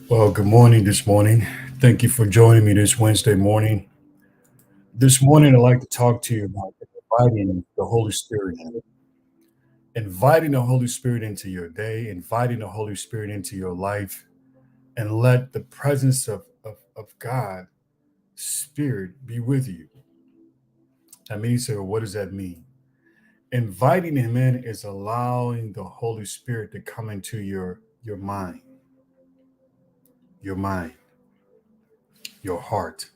Well, good morning this morning. Thank you for joining me this Wednesday morning. This morning, I'd like to talk to you about inviting the Holy Spirit in. Inviting the Holy Spirit into your day, inviting the Holy Spirit into your life, and let the presence of God, Spirit, be with you. I mean, you say, well, what does that mean? Inviting Him in is allowing the Holy Spirit to come into your mind, your mind, your heart,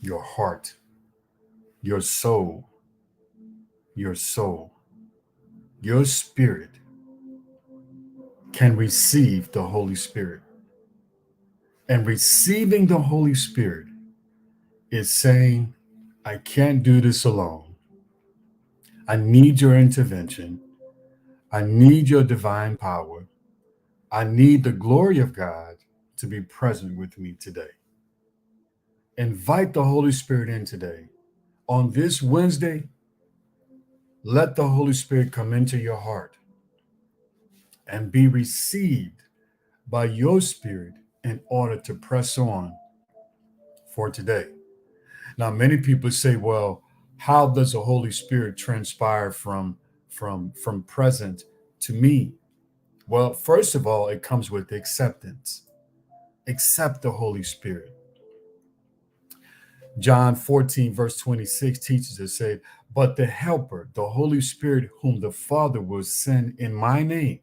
your heart, your soul, your soul, your spirit can receive the Holy Spirit. And receiving the Holy Spirit is saying, I can't do this alone. I need your intervention. I need your divine power. I need the glory of God to be present with me today. Invite the Holy Spirit in today. On this Wednesday, let the Holy Spirit come into your heart and be received by your spirit in order to press on for today. Now, many people say, well, how does the Holy Spirit transpire from present to me? Well, first of all, it comes with acceptance. Accept the Holy Spirit. John 14, verse 26 teaches us, say, but the helper, the Holy Spirit, whom the Father will send in my name,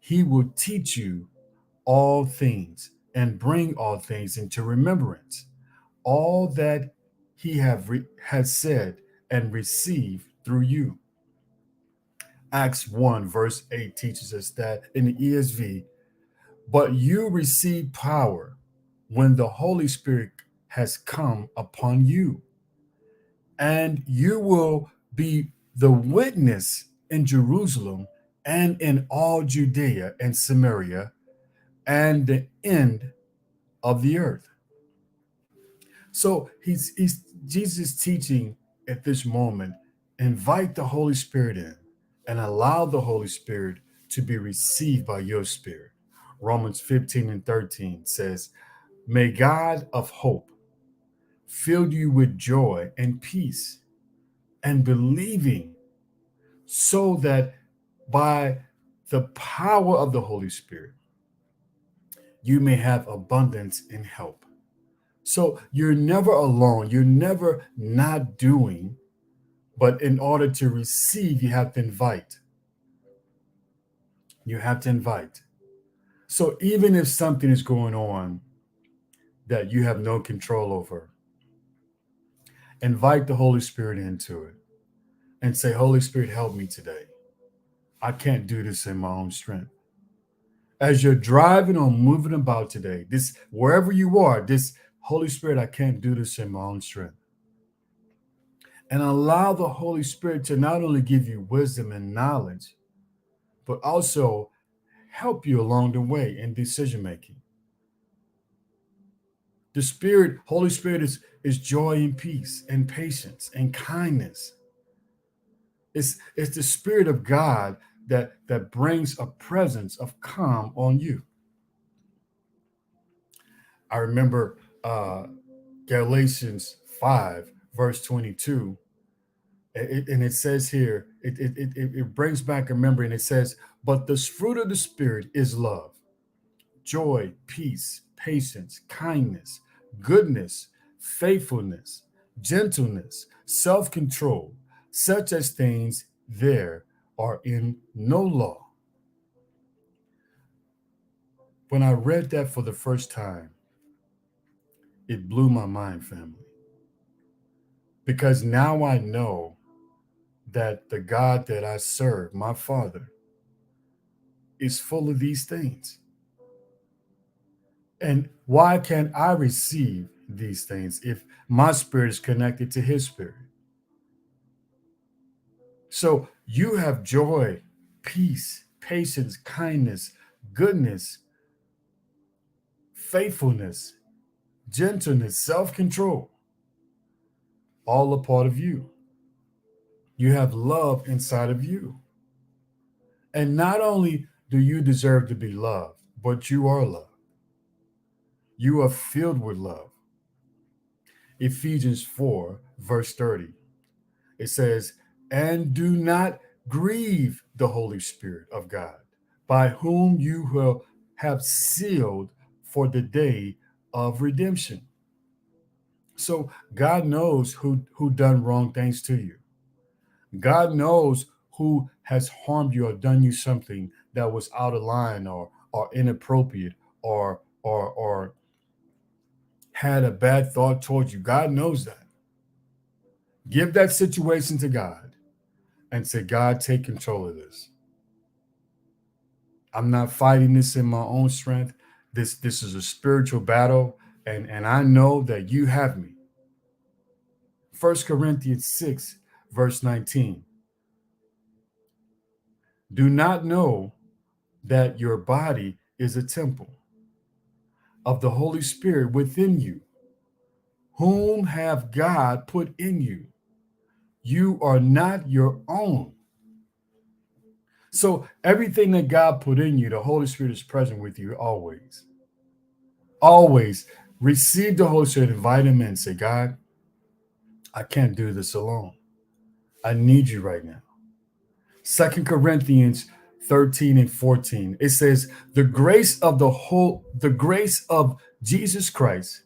he will teach you all things and bring all things into remembrance, all that he has said and received through you. Acts 1, verse 8 teaches us that in the ESV, but you receive power when the Holy Spirit has come upon you, and you will be the witness in Jerusalem and in all Judea and Samaria and the end of the earth. So he's Jesus teaching at this moment, invite the Holy Spirit in and allow the Holy Spirit to be received by your spirit. Romans 15 and 13 says, may God of hope fill you with joy and peace and believing, so that by the power of the Holy Spirit, you may have abundance in help. So you're never alone. You're never not doing, but in order to receive, you have to invite. You have to invite. So even if something is going on that you have no control over, invite the Holy Spirit into it and say, Holy Spirit, help me today. I can't do this in my own strength. As you're driving or moving about today, this wherever you are, this Holy Spirit, I can't do this in my own strength. And allow the Holy Spirit to not only give you wisdom and knowledge, but also help you along the way in decision making. The Spirit, Holy Spirit is joy and peace and patience and kindness. It's the Spirit of God that brings a presence of calm on you. I remember Galatians 5, verse 22. And it says here, it brings back a memory, and it says, but the fruit of the Spirit is love, joy, peace, patience, kindness, goodness, faithfulness, gentleness, self-control. Such as things there are in no law. When I read that for the first time, it blew my mind, family. Because now I know that the God that I serve, my Father, is full of these things. And why can't I receive these things if my spirit is connected to his spirit? So you have joy, peace, patience, kindness, goodness, faithfulness, gentleness, self-control, all a part of you. You have love inside of you. And not only do you deserve to be loved, but you are love. You are filled with love. Ephesians 4, verse 30. It says, and do not grieve the Holy Spirit of God, by whom you will have sealed for the day of redemption. So God knows who done wrong things to you. God knows who has harmed you or done you something that was out of line or inappropriate or had a bad thought towards you. God knows that. Give that situation to God and say, God, take control of this. I'm not fighting this in my own strength. This is a spiritual battle, and I know that you have me. 1 Corinthians 6, verse 19. Do not know that your body is a temple of the Holy Spirit within you, whom have God put in you. You are not your own. So everything that God put in you, the Holy Spirit is present with you always. Always receive the Holy Spirit, invite him in, say, God, I can't do this alone. I need you right now. 2 Corinthians 13 and 14. It says, the grace of Jesus Christ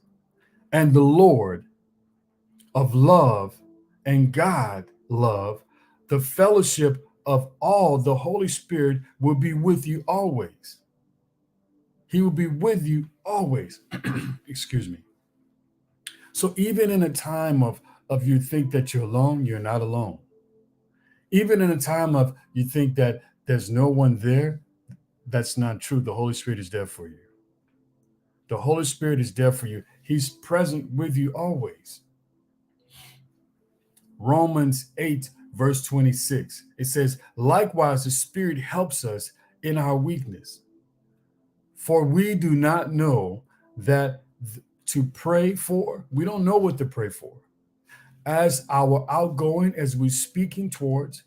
and the Lord of love and God love, the fellowship of all the Holy Spirit will be with you always. He will be with you always. Excuse me. So even in a time of you think that you're alone, you're not alone. Even in a time of you think that there's no one there, that's not true. The Holy Spirit is there for you. The Holy Spirit is there for you. He's present with you always. Romans 8, verse 26. It says, likewise, the Spirit helps us in our weakness. For we do not know that to pray for, we don't know what to pray for. As our outgoing, as we're speaking towards,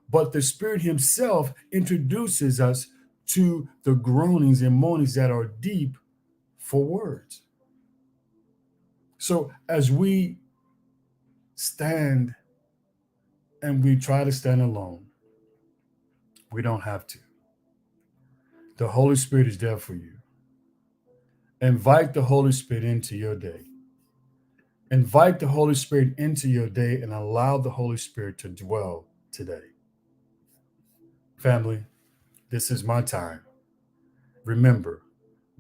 but the Spirit Himself introduces us to the groanings and moanings that are deep for words. So as we stand and we try to stand alone, we don't have to. The Holy Spirit is there for you. Invite the Holy Spirit into your day. Invite the Holy Spirit into your day and allow the Holy Spirit to dwell today. Family, this is my time. Remember,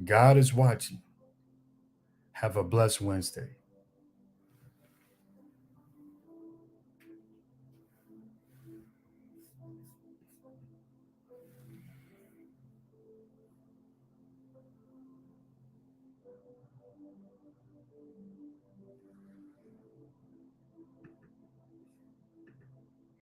God is watching. Have a blessed Wednesday.